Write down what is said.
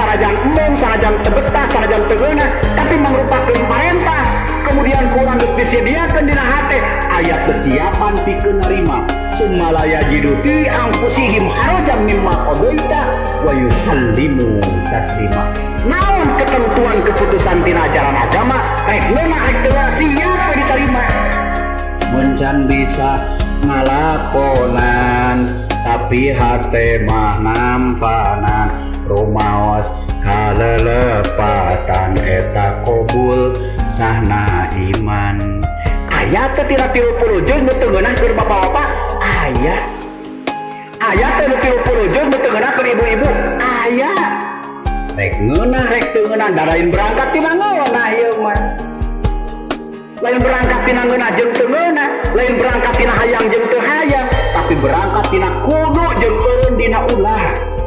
sanajan embung, sanajan tebetah, sanajan tegeuna, tapi merupakan perintah. Kemudian kurang geus disediakeun dina hate aya kesiapan pikeun narima. Summalaya jidu fi anfusihim harajan mimma qadaita wa yusallimu taslima. Naon ketentuan keputusan tina ajaran agama rek leunah rek teu siap diterima. Mun can bisa ngalakonan tapi hate mah nampanan rumaos kalelepatan eta qabul sahna iman. Aya teh tina 30 juz nu teu ngeunah keur bapak-bapak, aya. Aya teh nu 30 juz nu teu ngeunah keur ibu-ibu, aya. Rek ngeunah rek teu ngeunah da lain berangkat tina ngeunah ieu mah. Lain berangkat tina ngeunah jeung teu ngeunah, lain berangkat tina hayang jeung teu hayang, tapi berangkat tina kudu jeung eureun dina ulah.